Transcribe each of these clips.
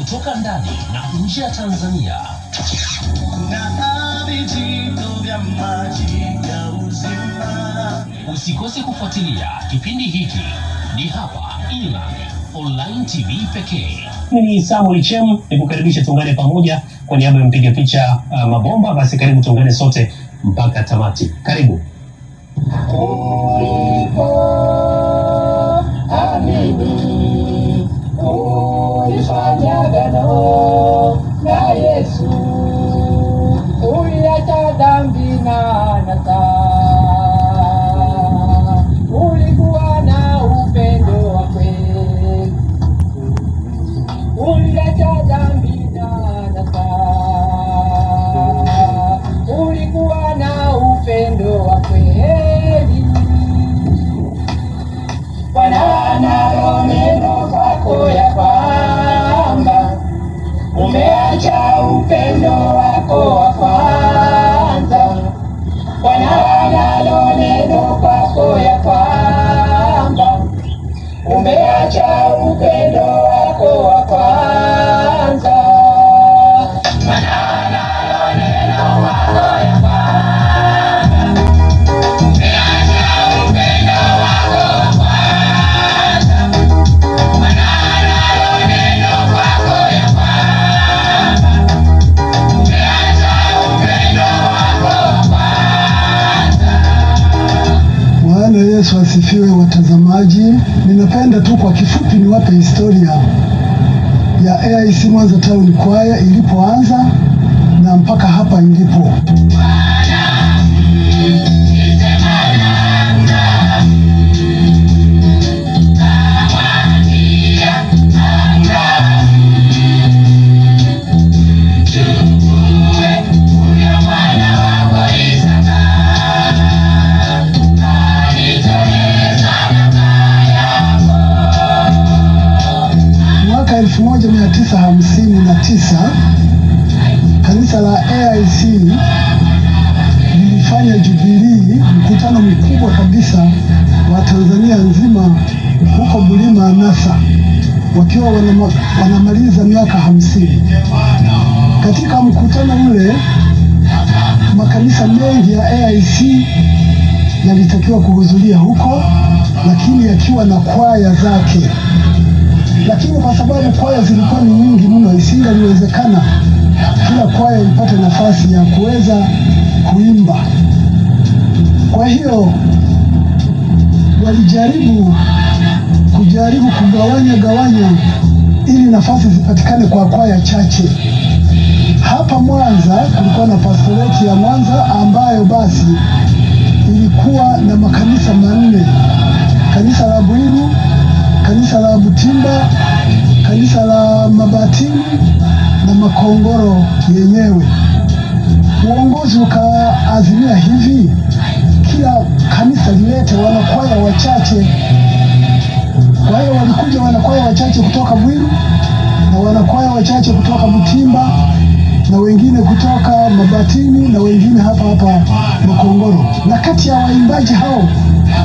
kutoka ndani na nje ya Tanzania. Usikose kufuatilia kipindi hiki, ni hapa Inland Online TV pekee. Mimi Samuel Chem, nikukaribisha tuungane pamoja kwa niaba ya mpiga picha Mabomba. Basi karibu tuungane sote mpaka tamati. Karibu. Na Yesu uliacha dhambi na nasa, ulikuwa na upendo wa kweli, uliacha dhambi na nasa, ulikuwa na upendo wa kweli. Bwana nalo neno kwako ya kwamba umeacha upendo wako wa kwanza. Bwana nalo neno kwako ya kwamba umeacha upendo wako wa kwanza. Bwana nalo neno kwako ya kwamba umeacha upendo wako wa kwanza. Bwana nalo neno kwako ya kwamba Bwana Yesu asifiwe. Watazamaji, ninapenda tu kwa kifupi niwape historia ya AIC Mwanza Town Choir ilipoanza na mpaka hapa ilipo. Mwaka 1959 kanisa la AIC lilifanya jubilii, mkutano mkubwa kabisa wa Tanzania nzima huko Bulima Nasa, wakiwa wanamaliza miaka 50. Katika mkutano ule makanisa mengi ya AIC yalitakiwa kuhudhuria huko, lakini yakiwa na kwaya zake. Lakini kwa sababu kwaya zilikuwa ni nyingi mno, isingaliwezekana kila kwaya ipate nafasi ya kuweza kuimba. Kwa hiyo walijaribu kugawanya ili nafasi zipatikane kwa kwaya chache. Hapa Mwanza kulikuwa na pastoreti ya Mwanza ambayo basi ilikuwa na makanisa 4: kanisa la Bwiru, kanisa la Butimba, kanisa la Mabatini na Makongoro yenyewe. Uongozi ukaazimia hivi, kila kanisa lilete wanakwaya wachache. Kwa hiyo walikuja wanakwaya wachache kutoka Bwiru na wanakwaya wachache kutoka Butimba na wengine kutoka Mabatini na wengine hapa Makongoro. Na kati ya waimbaji hao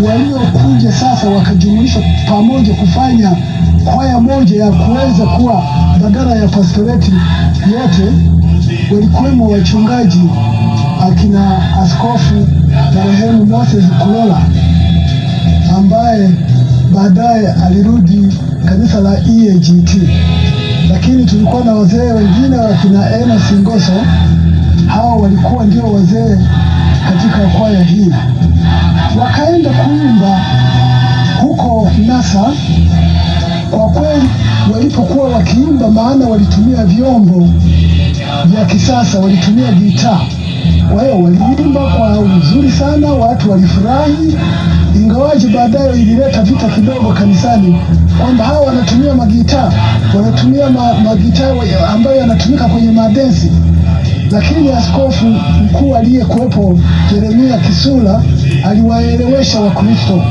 waliokuja sasa wakajumuishwa pamoja kufanya kwaya moja ya kuweza kuwa badala ya pastoreti yote, walikuwemo wachungaji akina Askofu marehemu Moses Kulola ambaye baadaye alirudi kanisa la EAGT. Lakini tulikuwa na wazee wengine wakina Enos Ngoso, hao walikuwa ndio wazee katika kwaya hii. Wakaenda kuimba huko Nasa. Kwa kweli walipokuwa wakiimba, maana walitumia vyombo vya kisasa, walitumia gitaa. Kwa hiyo waliimba kwa uzuri sana, watu walifurahi, ingawaje baadaye ilileta vita kidogo kanisani kwamba hawa wanatumia magitaa, wanatumia magitaa ambayo yanatumika kwenye madensi. Lakini askofu mkuu aliyekuwepo Jeremia Kisula aliwaelewesha Wakristo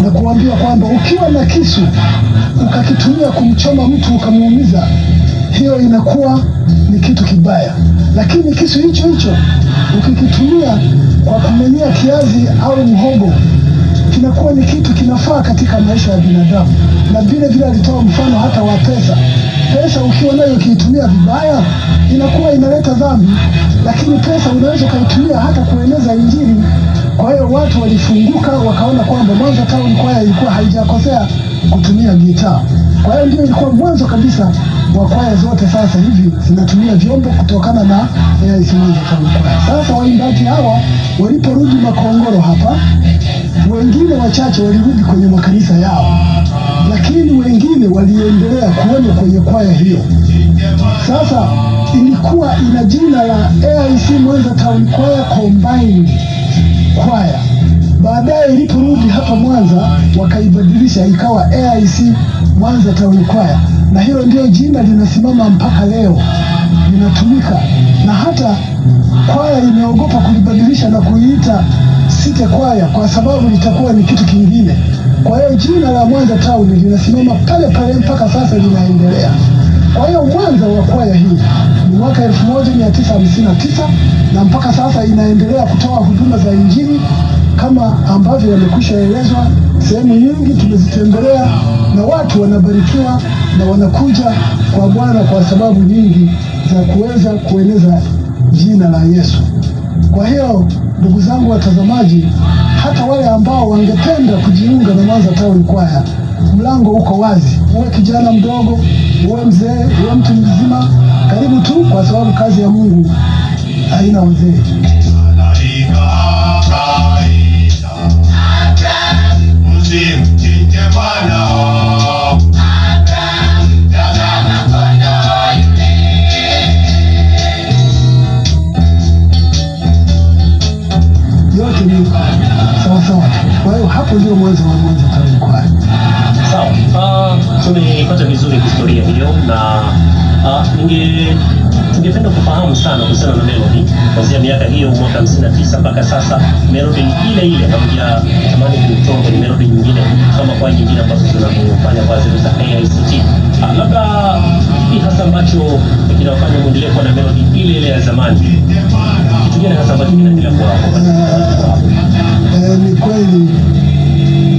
na kuambia kwamba ukiwa na kisu ukakitumia kumchoma mtu ukamuumiza, hiyo inakuwa ni kitu kibaya. Lakini kisu hicho ukikitumia kwa kumenyea kiazi au mhogo, kinakuwa ni kitu kinafaa katika maisha ya binadamu. Na vile vile alitoa mfano hata wa pesa. pesa ukiwa nayo ukiitumia vibaya inakuwa inaleta dhambi, lakini pesa unaweza ukaitumia hata kueneza Injili. Kwa hiyo watu walifunguka wakaona kwamba Mwanza Town Choir ilikuwa haijakosea kutumia gitaa. Kwa hiyo ndio ilikuwa mwanzo kabisa wa kwaya zote sasa hivi zinatumia vyombo kutokana na AIC Mwanza Town Choir. Sasa waimbaji hawa waliporudi Makongoro hapa, wengine wachache walirudi kwenye makanisa yao, lakini wengine waliendelea kuona kwenye kwaya hiyo. Sasa ilikuwa ina jina la AIC Mwanza Town Choir Combined Choir. Baadaye iliporudi hapa Mwanza wakaibadilisha ikawa AIC Mwanza Town Choir, na hilo ndio jina linasimama mpaka leo, linatumika. Na hata kwaya imeogopa kulibadilisha na kuiita City Choir kwa sababu litakuwa ni kitu kingine. Kwa hiyo jina la Mwanza Town linasimama pale pale mpaka sasa, linaendelea. Kwa hiyo mwanzo wa kwaya hii ni mwaka 1959 na mpaka sasa inaendelea kutoa huduma za Injili kama ambavyo yamekwisha elezwa. Sehemu nyingi tumezitembelea na watu wanabarikiwa na wanakuja kwa Bwana kwa sababu nyingi za kuweza kueneza jina la Yesu. Kwa hiyo ndugu zangu watazamaji, hata wale ambao wangependa kujiunga na Mwanza Town Choir, mlango uko wazi. Uwe kijana mdogo, uwe mzee, uwe mtu mzima, karibu tu, kwa sababu kazi ya Mungu haina uzee. Yote ni sawa sawa. Kwa hiyo hapo ndio mwanzo wa Mwanza Town Choir. Sawa. Tumepata vizuri historia hiyo, na tungependa kufahamu sana kuhusiana na melody kuanzia miaka hiyo mwaka 59 mpaka sasa. Melody ile ile pamoja, tamani kutoa kwenye melody nyingine kama kwa nyingine ambazo tunafanya kwa zile za AICT. Labda kipi hasa ambacho kinafanya muendelee kuwa na melody ile ile ya zamani? Kitu gani hasa ambacho kinaendelea kwa hapo? Ni kweli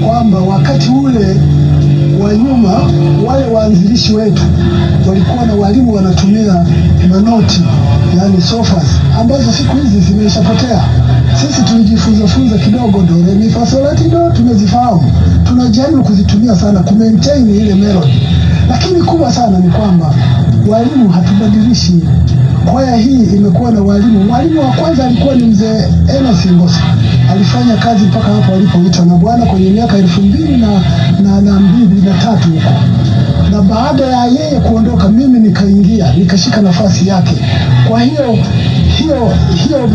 kwamba wakati ule wa nyuma wale waanzilishi wetu walikuwa na walimu wanatumia manoti, yani sofas, ambazo siku hizi zimeshapotea. Sisi tulijifunza kidogo do re mi fa sol la ti do, tumezifahamu, tunajaribu kuzitumia sana ku maintain ile melody. Lakini kubwa sana ni kwamba walimu hatubadilishi. Kwaya hii imekuwa na walimu. Mwalimu wa kwanza alikuwa ni mzee Enos Ngoso. Alifanya kazi mpaka hapo alipoitwa na Bwana kwenye miaka 2003 huko. Na baada ya yeye kuondoka, mimi nikaingia, nikashika nafasi yake. Kwa hiyo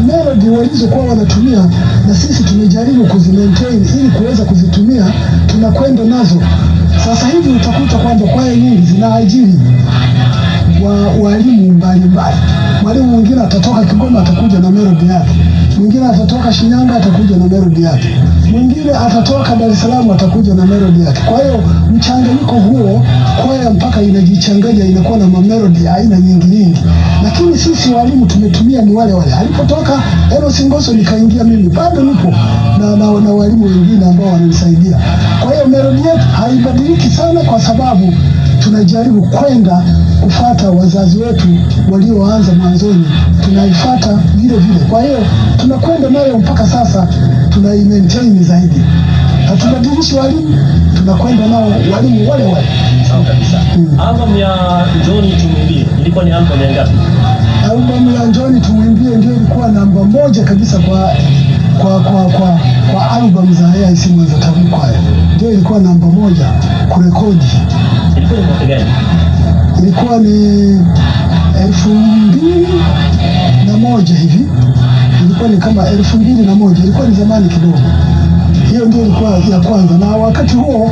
melody walizokuwa wanatumia na sisi tumejaribu kuzimaintain ili kuweza kuzitumia, tunakwenda nazo. Sasa hivi utakuta kwamba kwaya nyingi zinaajiri walimu mbalimbali. Mwalimu mwingine atatoka Kigoma atakuja na melody yake, mwingine atatoka Shinyanga atakuja na melody yake, mwingine atatoka Dar es Salaam atakuja na melody yake. Kwa hiyo mchanganyiko huo, kwaya mpaka inajichanganya, inakuwa na melody aina nyingi. Lakini sisi walimu tumetumia ni wale wale. Alipotoka Enos Ngoso nikaingia mimi, bado nipo na walimu wengine ambao wananisaidia. Kwa hiyo melody yetu haibadiliki sana, kwa sababu tunajaribu kwenda kufuata wazazi wetu walioanza mwanzoni, tunaifuata vile vile. Kwa hiyo tunakwenda nayo mpaka sasa, tunaimaintain zaidi. Hatubadilishi walimu, tunakwenda nao walimu wale wale. Sawa kabisa. Album ya Njoni Tumwimbie ilikuwa ni album ya ngapi? Album ya Njoni Tumwimbie ndio ilikuwa namba 1 kabisa kwa album za AIC Mwanza Town Choir. Ndio ilikuwa namba 1 kurekodi. Ilikuwa ni mwaka gani? Ilikuwa ni 2001 hivi. Ilikuwa ni kama 2001, ilikuwa ni zamani kidogo. Hiyo ndio ilikuwa ya kwanza, na wakati huo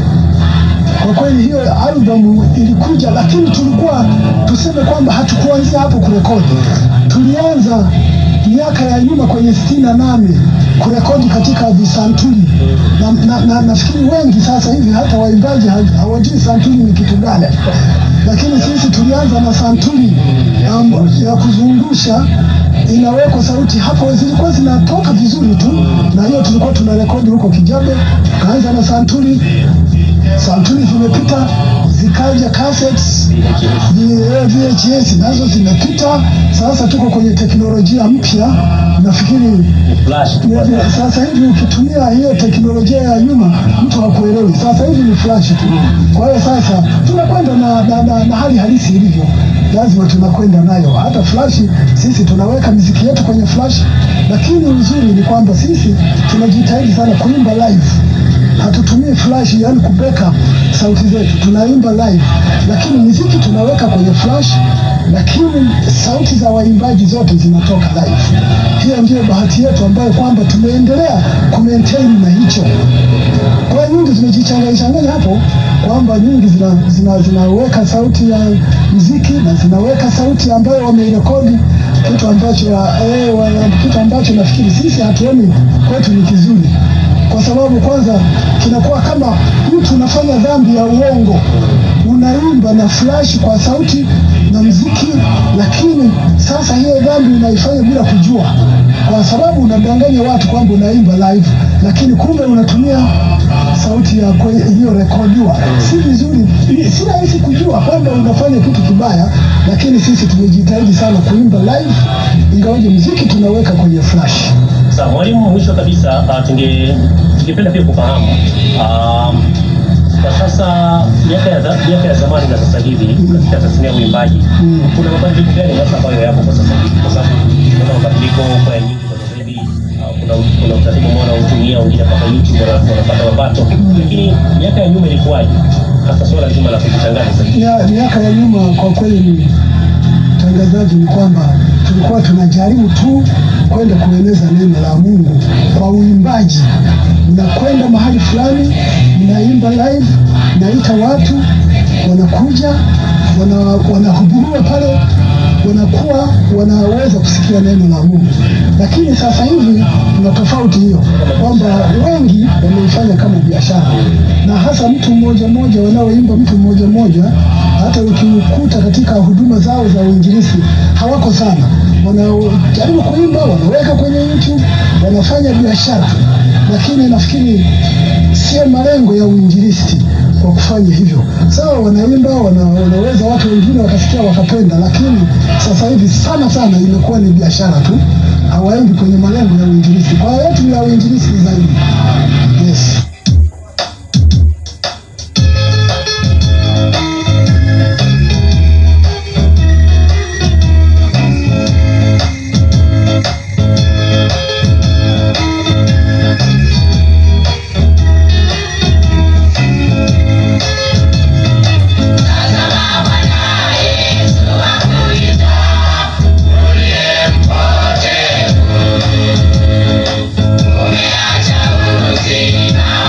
kwa kweli hiyo album ilikuja, lakini tulikuwa tuseme kwamba hatukuanzia hapo kurekodi. Tulianza miaka ya nyuma kwenye 68 kurekodi katika visanturi, na nafikiri wengi sasa hivi hata waimbaji hawajui santuri ni kitu gani. Lakini sisi tulianza na santuri ya kuzungusha, inawekwa sauti hapo, zilikuwa zinatoka vizuri tu, na hiyo tulikuwa tunarekodi huko Kijabe. Kaanza na santuri santuri zimepita, zikaja cassettes, VHS nazo zimepita. Sasa tuko kwenye teknolojia mpya, nafikiri sasa hivi ukitumia hiyo teknolojia ya nyuma mtu hakuelewi. Sasa hivi ni flash tu. Kwa hiyo sasa tunakwenda na hali halisi ilivyo, lazima tunakwenda nayo. Hata flash sisi tunaweka muziki yetu kwenye flash, lakini uzuri ni kwamba sisi tunajitahidi sana kuimba live. Hatutumii flash, yani kubackup sauti zetu, tunaimba live, lakini muziki tunaweka kwenye flash, lakini sauti za waimbaji zote zinatoka live. Hiyo ndio bahati yetu ambayo kwamba tumeendelea kumaintain na hicho. Kwa nyingi zimejichanganya hapo kwamba nyingi zinaweka sauti ya muziki na zinaweka sauti ambayo wameirekodi, kitu ambacho nafikiri sisi hatuoni kwetu ni kizuri, kwa sababu kwanza kinakuwa kama mtu unafanya dhambi ya uongo, unaimba na flash kwa sauti na muziki, lakini sasa hiyo dhambi unaifanya bila kujua, kwa sababu unadanganya watu kwamba unaimba live, lakini kumbe unatumia sauti ya iliyorekodiwa. Si vizuri, si rahisi kujua kwamba unafanya kitu kibaya, lakini sisi tumejitahidi sana kuimba live, ingawaje muziki tunaweka kwenye flash. Sawa, mwalimu, mwisho kabisa tungependa pia kufahamu kwa sasa miaka ya zamani na sasa hivi katika tasnia ya uimbaji kuna mabadiliko gani hasa ambayo yapo kwa sasa hivi? Kwa sababu kuna mabadiliko kwa nyingi kwa sasa hivi, kuna utaratibu mmoja unaotumia wengine kama YouTube wanapata mapato, lakini miaka ya nyuma ilikuwaje hasa swala zima la kujitangaza sasa? Miaka ya nyuma kwa kweli ni tangazaji ni kwamba tulikuwa tunajaribu tu kwenda kueneza neno la Mungu kwa uimbaji. Unakwenda mahali fulani, unaimba live, naita watu wanakuja, wanahudhuria pale, wanakuwa wanaweza kusikia neno la Mungu. Lakini sasa hivi kuna tofauti hiyo, kwamba wengi wameifanya kama biashara, na hasa mtu mmoja wanaoimba mtu mmoja. Hata ukikuta katika huduma zao za uinjilisti hawako sana, wanajaribu kuimba, wanaweka kwenye YouTube, wanafanya biashara, lakini nafikiri sio malengo ya uinjilisti kwa kufanya hivyo. Sawa, wanaimba, wanaweza watu wengine wakasikia wakapenda, lakini sasa hivi sana imekuwa ni biashara tu, hawaendi kwenye malengo ya uinjilisti. Kwa hiyo yetu ya uinjilisti zaidi. Yes. Umeacha urusi na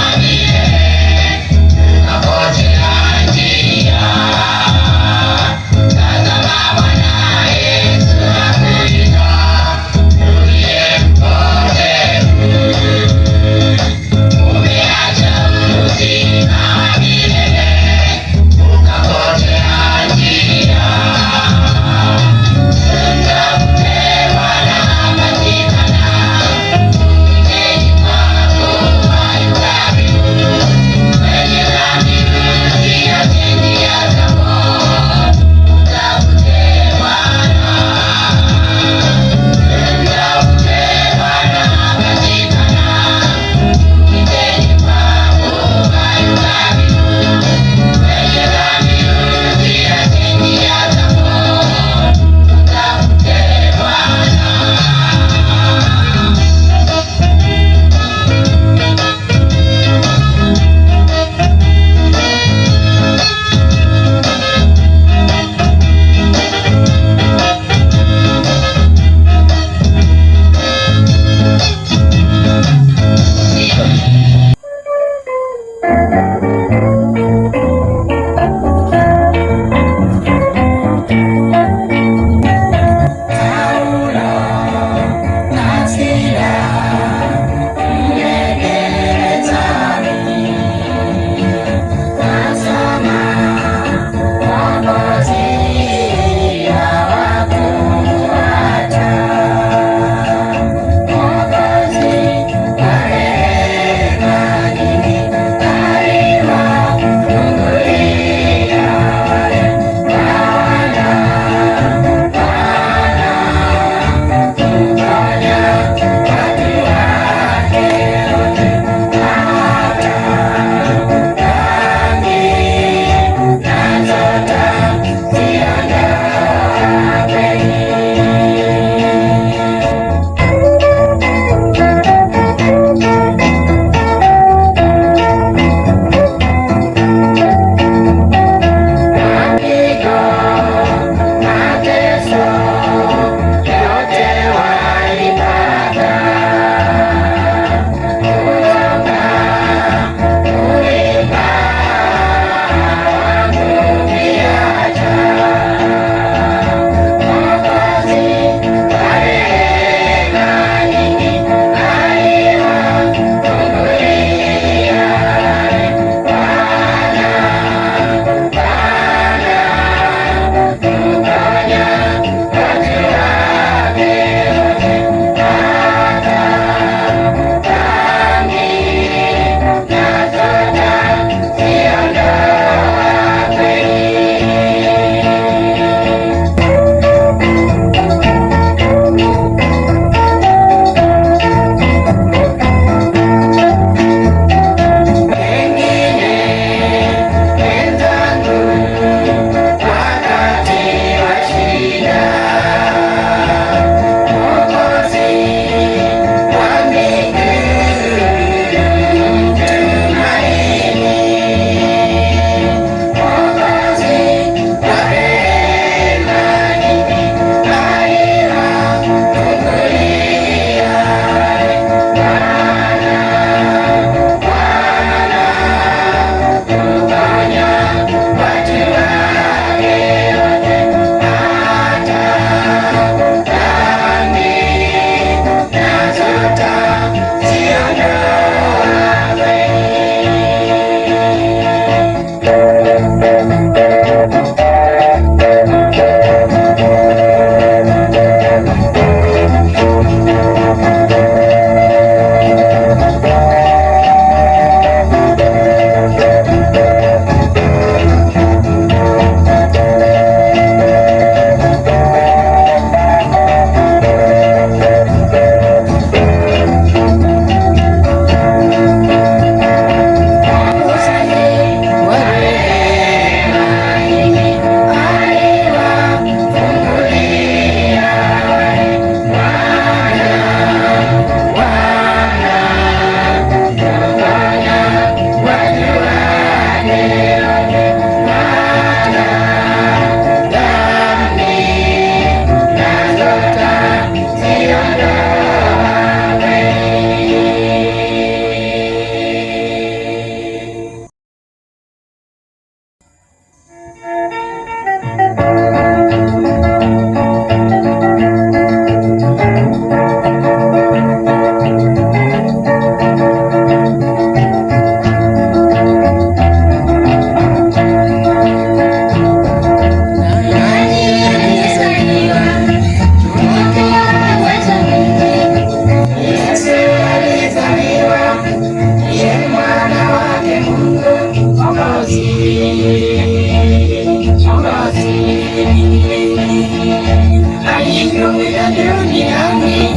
alikuja duniani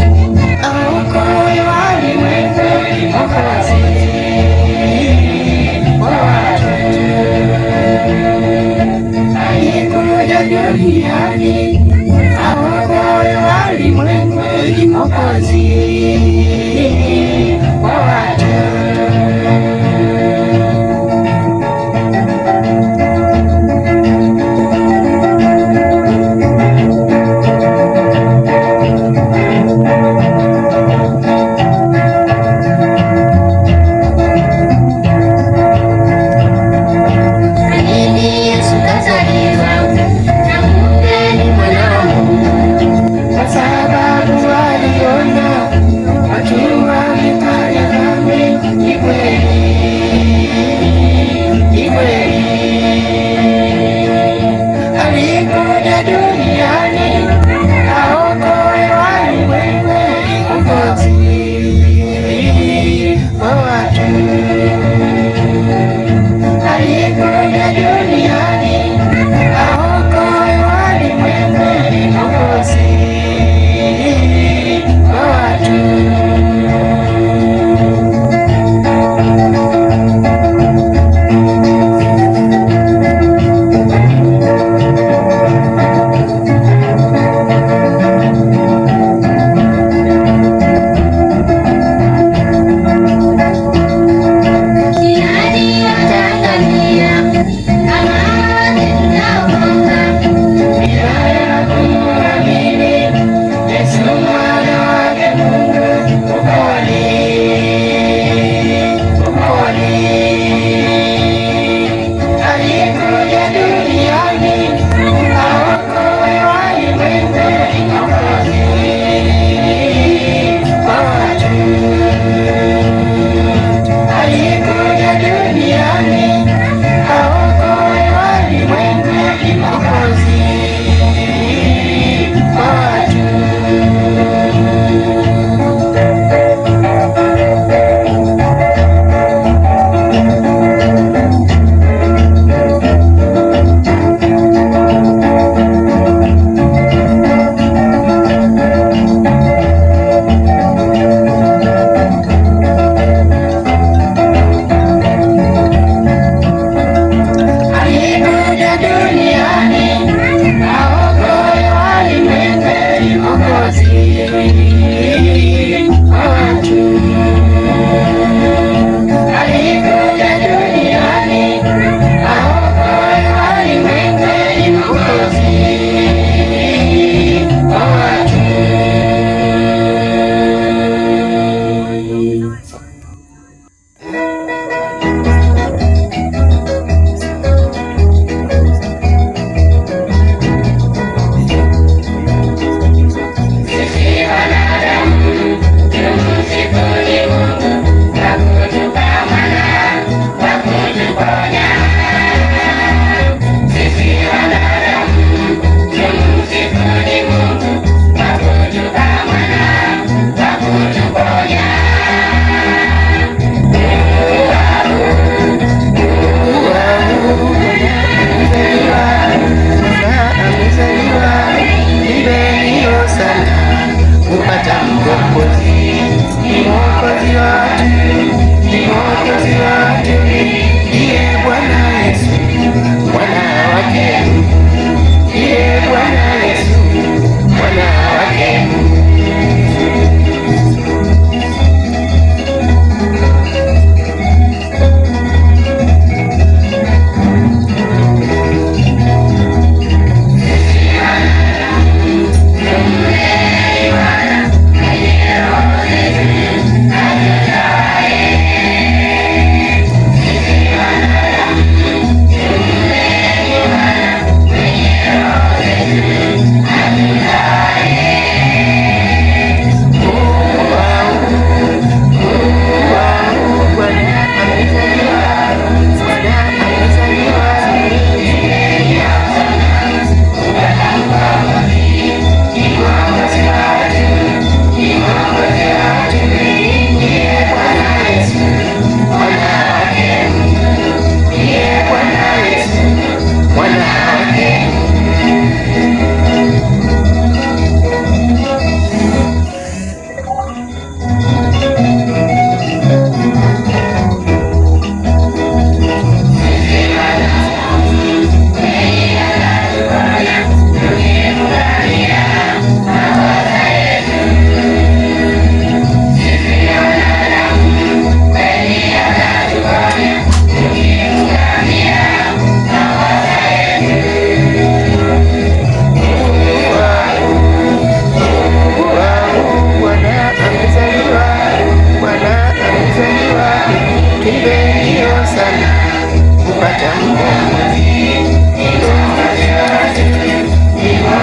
aokoe walimwengu Mwokozi wa watoto. Alikuja duniani aokoe walimwengu Mwokozi wa watoto.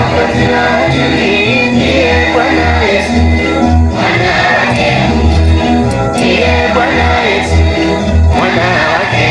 Mwokozi wa adui ndiye Bwana Yesu, mwana wake. Ndiye Bwana Yesu, mwana wake.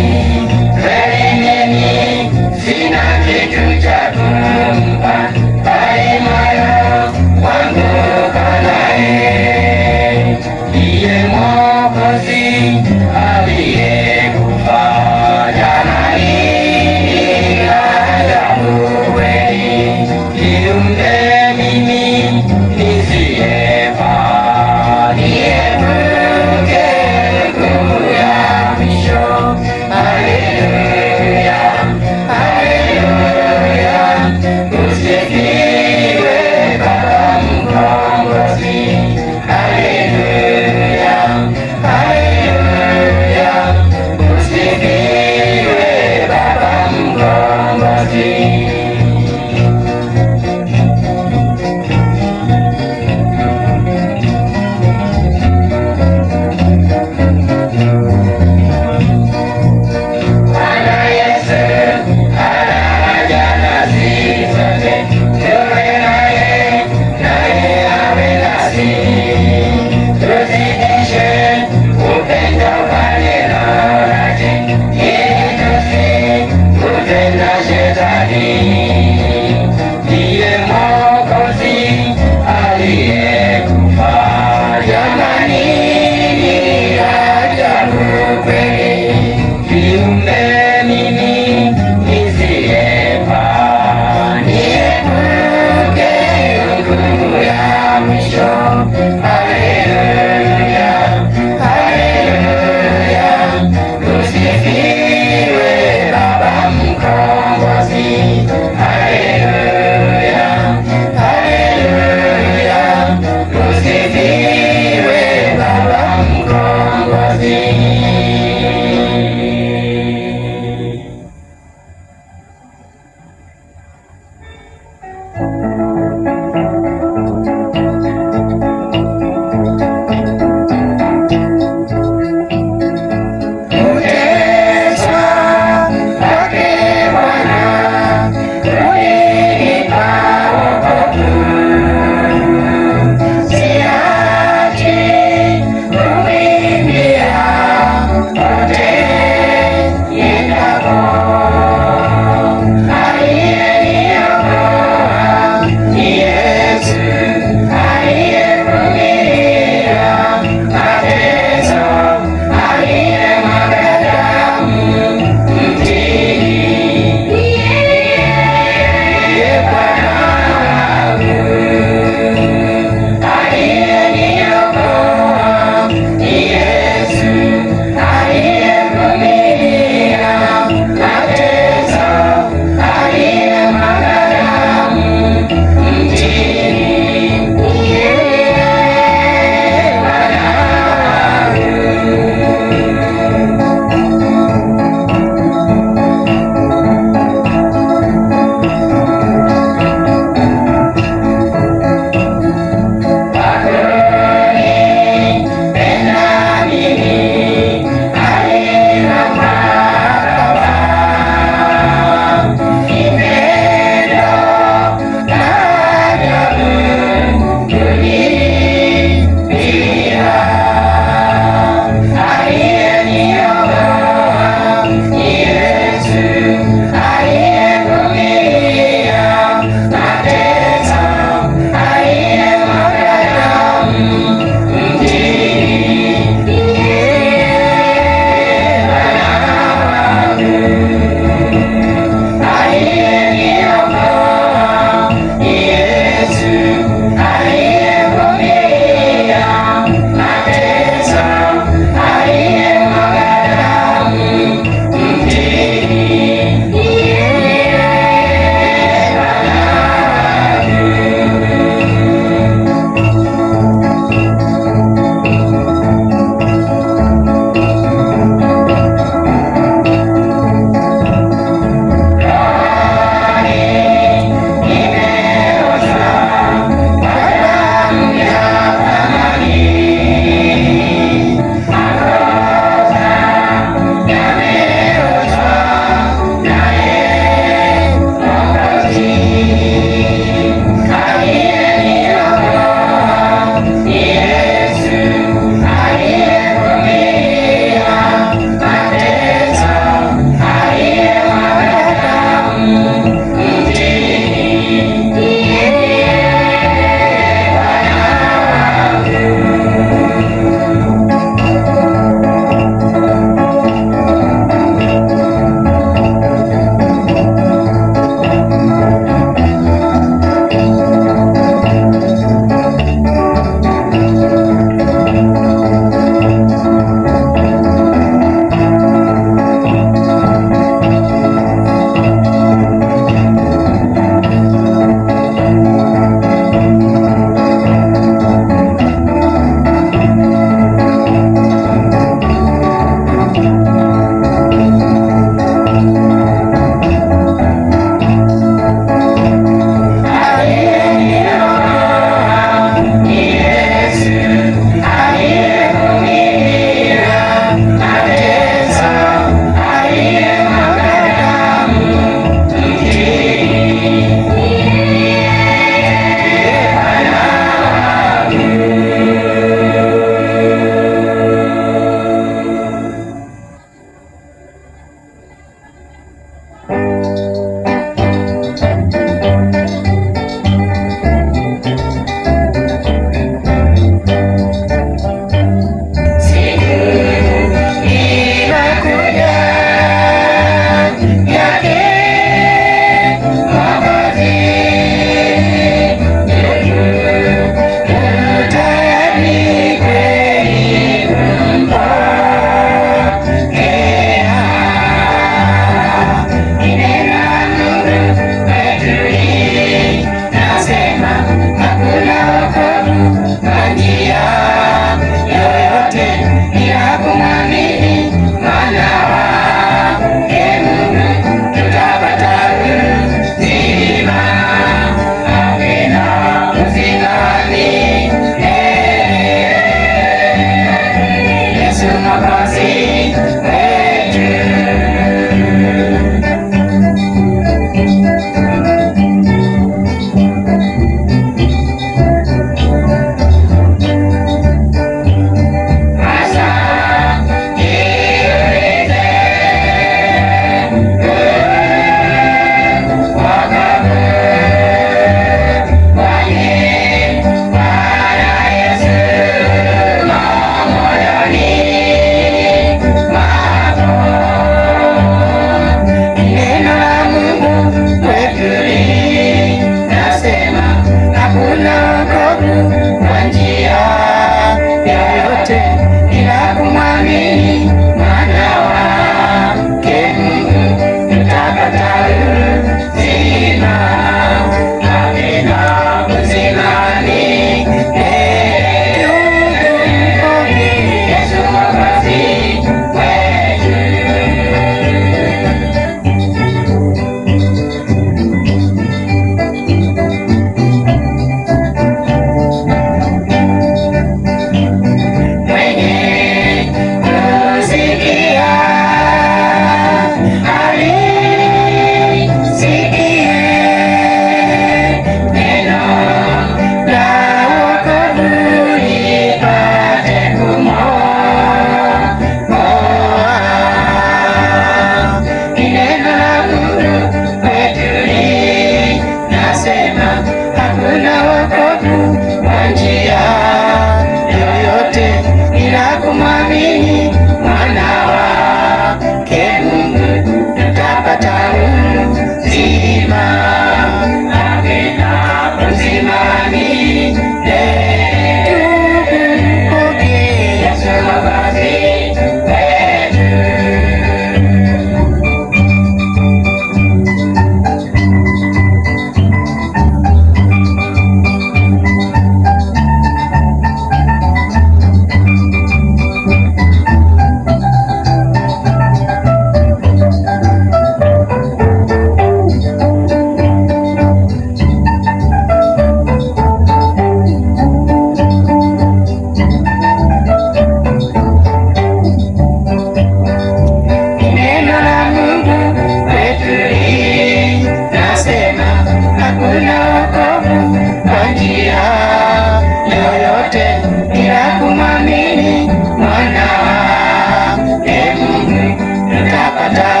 kupata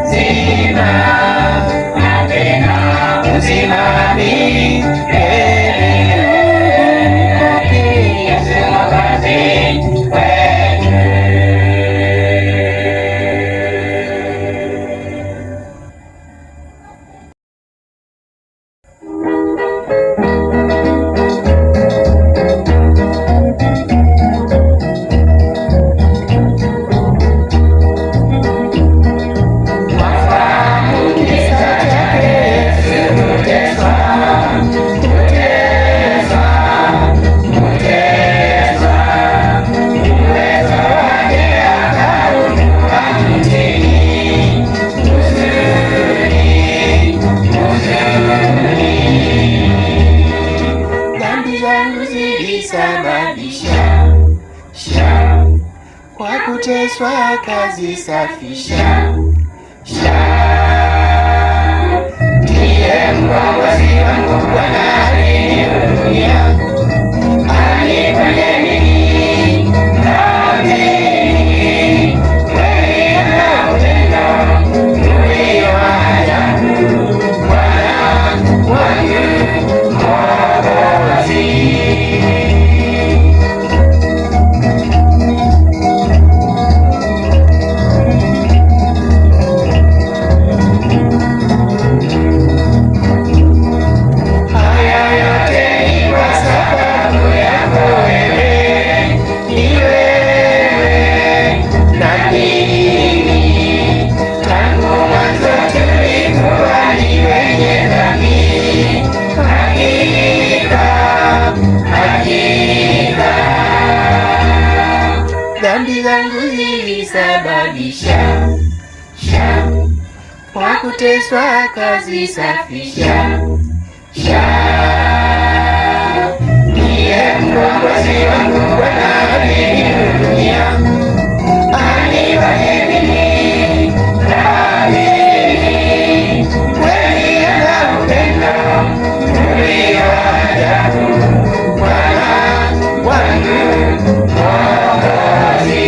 uzima na tena uzima milele. Yesu Mwokozi wetu. Kwa kuteswa kazisafisha, ndiye mkombozi wangu, Bwana alinihurumia, alifanya nini nami? Kweli ana upendo ulio ajabu, Bwana wangu Mwokozi. dhambi zangu zilisababisha, kwa kuteswa kazisafisha, ndiye mkombozi wangu, Bwana alinihurumia, alifanya nini nami? Kweli ana upendo ulio ajabu, Bwana wangu Mwokozi.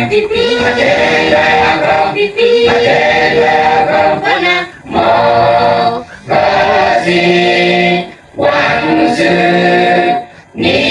vipi? Matendo yako vipi? Matendo yako mbona Mwokozi wangu ni